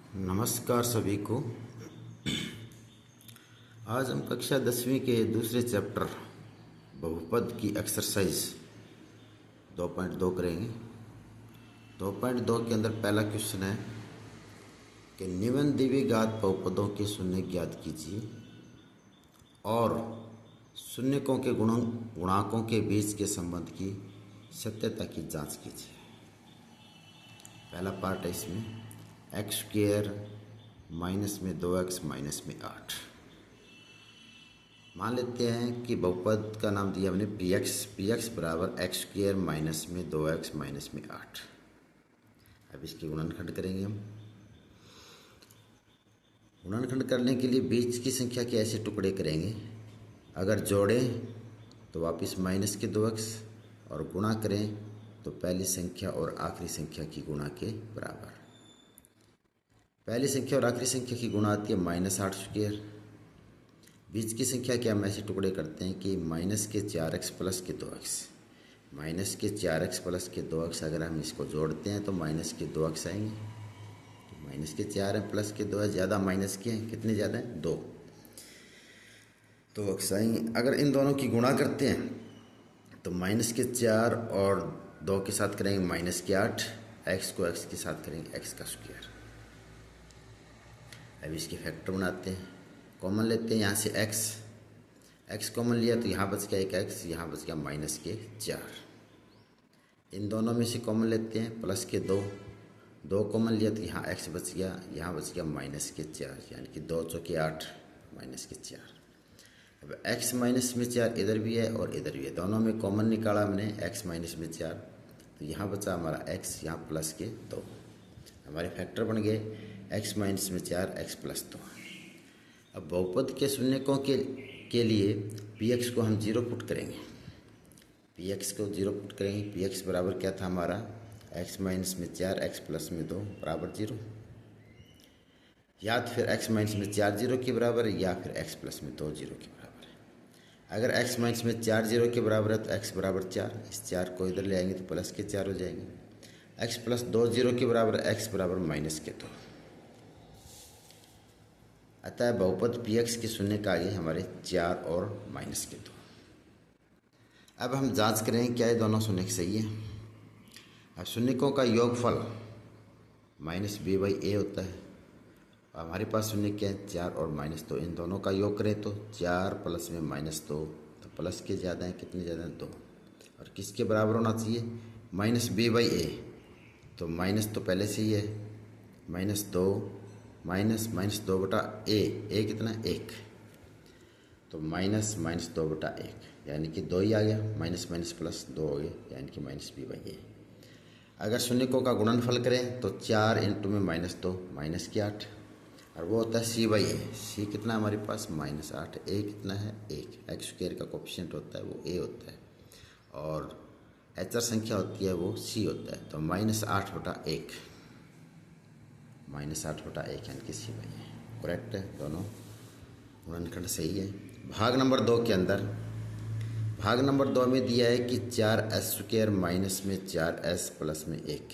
नमस्कार सभी को। आज हम कक्षा 10वीं के दूसरे चैप्टर बहुपद की एक्सरसाइज 2.2 करेंगे। 2.2 के अंदर पहला क्वेश्चन है कि निम्न द्विघात बहुपदों के शून्य ज्ञात कीजिए और शून्यकों के गुणांकों के बीच के संबंध की सत्यता की जांच कीजिए। पहला पार्ट है इसमें एक्स स्क्वायर माइनस में 2x माइनस में 8। मान लेते हैं कि बहुपद का नाम दिया हमने px बराबर एक्स स्क्वायर माइनस में 2x माइनस में 8। अब इसके गुणनखंड करेंगे हम। गुणनखंड करने के लिए बीच की संख्या के ऐसे टुकड़े करेंगे, अगर जोड़ें तो वापस माइनस के 2x और गुणा करें तो पहली संख्या और आखिरी संख्या की गुणा के बराबर। पहली संख्या और आखिरी संख्या की गुणा आती है -8 स्क्वायर। बीच की संख्या के हम ऐसे टुकड़े करते हैं कि माइनस के 4x प्लस के 2x, माइनस के 4x प्लस के 2x अगर हम इसको जोड़ते हैं तो माइनस के 2x आएंगे। तो माइनस के 4 है प्लस के 2 है, ज़्यादा माइनस के हैं, कितने ज़्यादा हैं 2 2x आएंगे। अगर इन दोनों की गुणा करते हैं तो माइनस के 4 और 2 के साथ करेंगे माइनस के 8, x को x के साथ करेंगे x का स्क्वायर। अब इसके फैक्टर बनाते हैं, कॉमन लेते हैं यहाँ से x कॉमन लिया तो यहाँ बच गया एक x, यहाँ बच गया माइनस के 4। इन दोनों में से कॉमन लेते हैं प्लस के 2 कॉमन लिया तो यहाँ x बच गया, यहाँ बच गया माइनस के 4, यानी कि 2 चौके 8 माइनस के 4। अब x माइनस में 4 इधर भी है और इधर भी है, दोनों में कॉमन निकाला हमने x माइनस में 4, तो यहाँ बचा हमारा x, यहाँ प्लस के 2। हमारे फैक्टर बन गए x माइनस में 4 x प्लस 2। अब बहुपद के शून्यकों के लिए px को हम 0 पुट करेंगे, px को 0 पुट करेंगे। px बराबर क्या था हमारा x माइनस में 4 x प्लस में 2 बराबर 0, या तो फिर x माइनस में 4 0 के बराबर है या फिर x प्लस में 2 0 के बराबर है। अगर x माइनस में 4 0 के बराबर है तो x बराबर 4, इस 4 को इधर ले आएंगे तो प्लस के 4 हो जाएंगे। x प्लस 2 0 के बराबर है, x बराबर माइनस के 2। अतः बहुपद px के शून्य का आगे हमारे 4 और माइनस के 2। अब हम जांच करें क्या ये दोनों शून्य सही है। अब शून्यकों का योगफल -b/a होता है। हमारे पास शून्य क्या है 4 और -2, इन दोनों का योग करें तो 4 प्लस में -2, तो प्लस के ज़्यादा हैं, कितने ज़्यादा हैं 2, और किसके बराबर होना चाहिए -b/a, तो माइनस तो पहले से ही है, -2 -2 बटा a कितना 1, तो -2 बटा 1 यानी कि 2 ही आ गया, माइनस माइनस प्लस 2 हो गए यानी कि -b/a। अगर शून्यकों का गुणनफल करें तो 4 इंटू में -2 माइनस के 8, और वो होता है c/a। c कितना हमारे पास -8, a कितना है 1, एक्स स्क्वायर का कोफिशिएंट होता है वो a होता है, और एचर संख्या होती है वो c होता है, तो -8 बटा 1 यानी कि c/a करेक्ट है। दोनों गुणनखंड सही है। भाग नंबर 2 के अंदर, भाग नंबर 2 में दिया है कि 4s स्क्वायर माइनस में 4s प्लस में 1।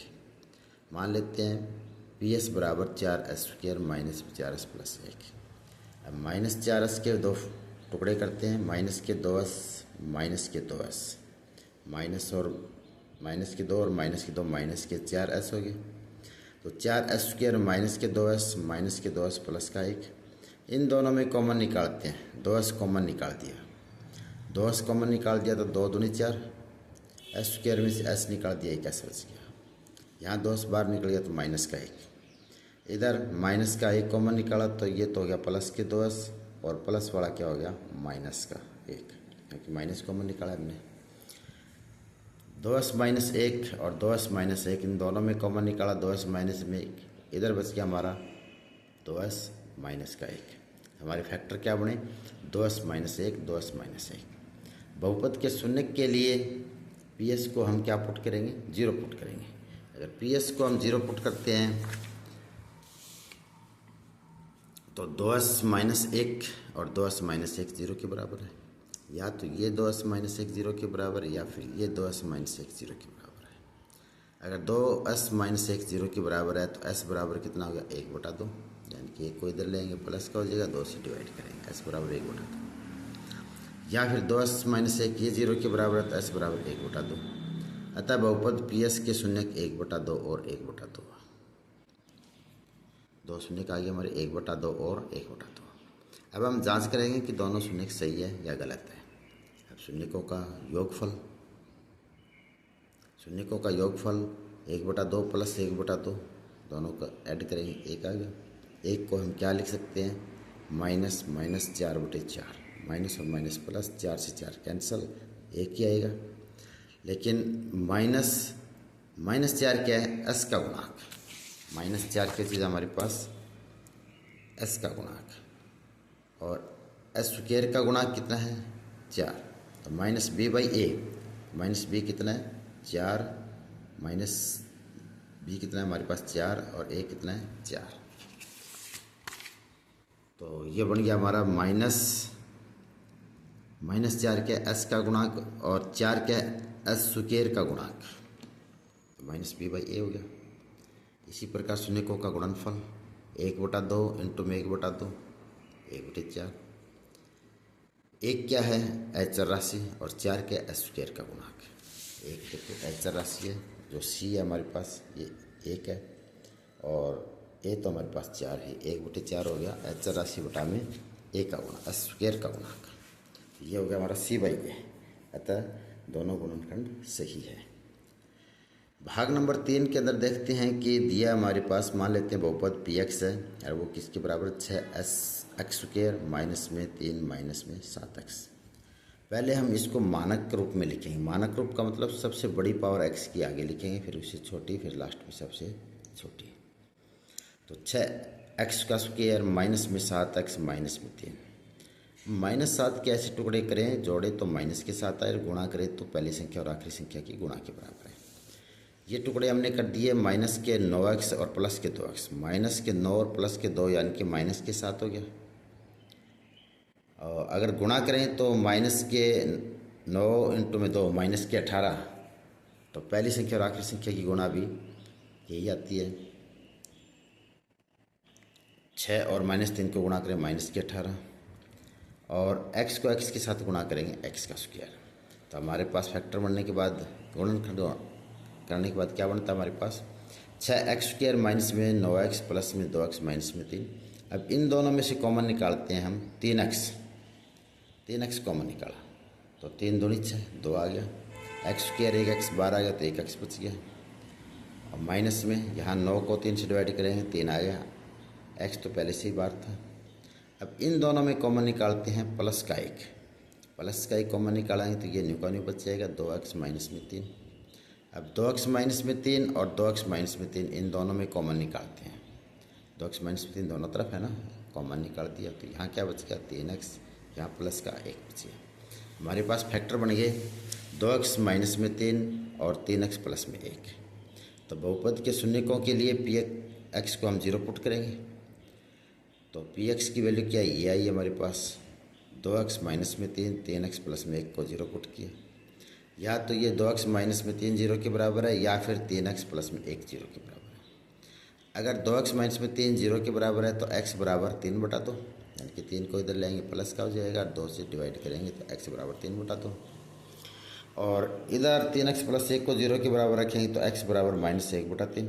मान लेते हैं ps बराबर 4s स्क्वायर माइनस में 4s प्लस 1। अब -4s के 2 टुकड़े करते हैं, माइनस के 2s माइनस के 2s, माइनस के 2 और माइनस के 2 माइनस के 4s हो गए, तो 4s स्क्वायर माइनस के 2s प्लस का 1। इन दोनों में कॉमन निकालते हैं, 2s कॉमन निकाल दिया, 2s कॉमन निकाल दिया तो 2 दूनी 4, s स्क्वायर में से s निकाल दिया, 1 s बच गया। यहाँ 2s बाहर निकल गया तो माइनस का 1, इधर माइनस का 1 कॉमन निकाला तो ये तो हो गया प्लस के 2s, और प्लस वाला क्या हो गया माइनस का 1, क्योंकि माइनस कॉमन निकाला हमने। 2s माइनस 1 और 2s माइनस 1 इन दोनों में कॉमन निकाला, 2s माइनस में 1, इधर बच गया हमारा 2s माइनस का 1। हमारे फैक्टर क्या बने 2s माइनस 1 2s माइनस 1। बहुपद के शून्य के लिए ps को हम क्या पुट करेंगे 0 पुट करेंगे। अगर ps को हम 0 पुट करते हैं तो 2s माइनस 1 और 2s माइनस 1 0 के बराबर है, या तो ये 2s माइनस 1 0 के बराबर है या फिर ये 2s माइनस 1 0 के बराबर है। अगर 2s माइनस 1 0 के बराबर है तो s बराबर कितना हो गया 1/2, यानी कि 1 को इधर लेंगे प्लस का हो जाएगा, 2 से डिवाइड करेंगे, s बराबर 1/2। या फिर 2s माइनस 1 ये 0 के बराबर है तो s बराबर 1/2। अतः बहुपद पीएस के शून्यक 1/2 और 1/2, दो शून्यक आ गए हमारे 1/2 और 1/2। अब हम जांच करेंगे कि दोनों शून्यक सही है या गलत है। अब शून्यकों का योगफल, शून्यकों का योगफल 1/2 प्लस 1/2, दोनों का ऐड करेंगे, 1 आ गया। 1 को हम क्या लिख सकते हैं, माइनस 4/4, माइनस और माइनस प्लस, 4 से 4 कैंसल, 1 ही आएगा। लेकिन -4 क्या है, s का गुणांक, -4 क्या चीज़ हमारे पास, s का गुणांक, और s स्क्वायर का गुणांक कितना है 4, तो -b/a, -b कितना है 4, -b कितना है हमारे पास 4 और a कितना है 4, तो ये बन गया हमारा -4 क्या s का गुणांक और 4 क्या s स्क्वायर का गुणांक, तो -b/a हो गया। इसी प्रकार शून्यकों का गुणनफल 1/2 इंटू में 1/2, 1/4। 1 क्या है अचर राशि और 4 क्या है s स्क्वायर का गुणांक। 1 देखो अचर राशि है, जो c है हमारे पास ये 1 है, और a तो हमारे पास 4 है, 1/4 हो गया अचर राशि बटा में a का गुणा, s स्क्वायर का गुणांक। ये हो गया हमारा c/a। अतः दोनों गुणनखंड सही है। भाग नंबर 3 के अंदर देखते हैं कि दिया हमारे पास, मान लेते हैं बहुपद px है और वो किसके बराबर 6x² माइनस में 3 माइनस में 7x। पहले हम इसको मानक के रूप में लिखेंगे। मानक रूप का मतलब सबसे बड़ी पावर x की आगे लिखेंगे, फिर उससे छोटी, फिर लास्ट में सबसे छोटी। तो 6x² माइनस में 7x माइनस में 3, -7 के ऐसे टुकड़े करें, जोड़े तो माइनस के साथ आए, गुणा करें तो पहली संख्या और आखिरी संख्या की गुणा के बराबर है। ये टुकड़े हमने कर दिए माइनस के 9x और प्लस के 2x, माइनस के 9 और प्लस के 2 यानी कि माइनस के 7 हो गया। और अगर गुणा करें तो माइनस के 9 इंटू में 2 माइनस के 18, तो पहली संख्या और आखिरी संख्या की गुणा भी यही आती है। 6 और -3 को गुणा करें माइनस के 18, और x को x के साथ गुणा करेंगे x का स्क्वायर। तो हमारे पास फैक्टर बनने के बाद, गुणनखंड करने के बाद क्या बनता है हमारे पास, 6x² माइनस में 9x प्लस में 2x माइनस में 3। अब इन दोनों में से कॉमन निकालते हैं हम, 3x कॉमन निकाला तो 3 दूनी 6, 2 आ गया, x² 1x 12 आ गया तो 1x बच गया। अब माइनस में यहाँ 9 को 3 से डिवाइड करेंगे, 3 आ गया, x तो पहले से ही बाहर था। अब इन दोनों में कॉमन निकालते हैं प्लस का 1 कॉमन निकालेंगे तो ये न्यू का न्यू बच जाएगा, 2x माइनस में 3। अब 2x माइनस में 3 और 2x माइनस में 3 इन दोनों में कॉमन निकालते हैं, 2x माइनस में 3 दोनों तरफ है ना, कॉमन निकाल दिया तो यहाँ क्या बच गया 3x, यहाँ प्लस का 1 बच गया। हमारे पास फैक्टर बन गए 2x माइनस में 3 और 3x प्लस में 1। तो बहुपद के शून्यकों के लिए px को हम 0 पुट करेंगे, तो px की वैल्यू क्या है, ये आई हमारे पास 2x माइनस में 3, 3x प्लस में 1 को 0 पुट किया। या तो ये 2x माइनस में 3 0 के बराबर है, या फिर 3x प्लस में 1 0 के बराबर है। अगर 2x माइनस में 3 0 के बराबर है तो x बराबर 3/2, यानी कि 3 को इधर लेंगे प्लस का हो जाएगा, 2 से डिवाइड करेंगे तो x बराबर 3/2। और इधर 3x प्लस 1 को 0 के बराबर रखेंगे तो x बराबर -1/3,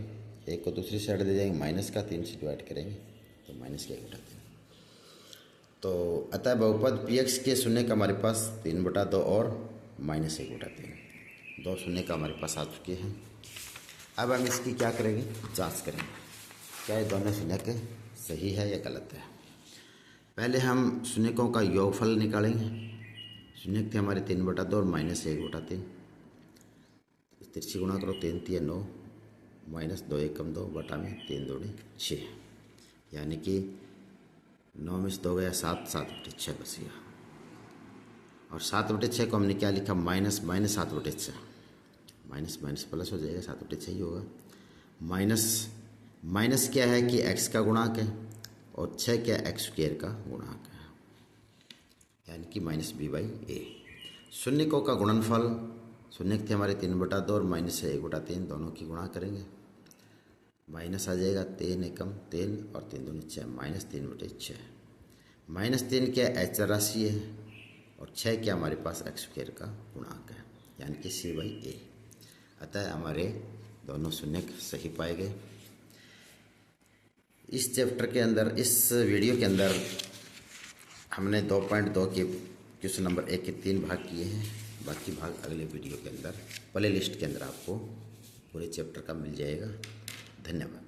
1 को दूसरी साइड दे जाएंगे माइनस का, 3 से डिवाइड करेंगे तो माइनस का 1/3। तो अतः बहुपद px के शून्य का हमारे पास 3/2 और -1/3, 2 शून्य का हमारे पास आ चुके हैं। अब हम इसकी क्या करेंगे, जांच करेंगे क्या ये दोनों शून्यक सही है या गलत है। पहले हम शून्यकों का योगफल निकालेंगे। शून्यक थे हमारे 3/2 और -1/3, तिरछी गुणा करो, 3 3 9, -2 1 2 बटा में 3 2 6, यानी कि 9 में से 2 गया 7, 7/6 बच गया। और 7/6 को हमने क्या लिखा, -7/6, माइनस प्लस हो जाएगा, 7/6 ही होगा। माइनस क्या है कि x का गुणांक है, और 6 क्या x² का गुणांक है, यानी कि -b/a। शून्यकों का गुणनफल, शून्य थे हमारे 3/2 और माइनस है 1/3, दोनों की गुणा करेंगे, माइनस आ जाएगा 3 एकम 3 और 3 दूनी 6, -3/6। -3 क्या अचर राशि है और 6 क्या हमारे पास x² का गुणांक है, यानी कि C/A। अतः हमारे दोनों शून्य सही पाए गए। इस चैप्टर के अंदर, इस वीडियो के अंदर हमने 2.2 के क्वेश्चन नंबर 1 के 3 भाग किए हैं। बाकी भाग अगले वीडियो के अंदर प्ले लिस्ट के अंदर आपको पूरे चैप्टर का मिल जाएगा। धन्यवाद।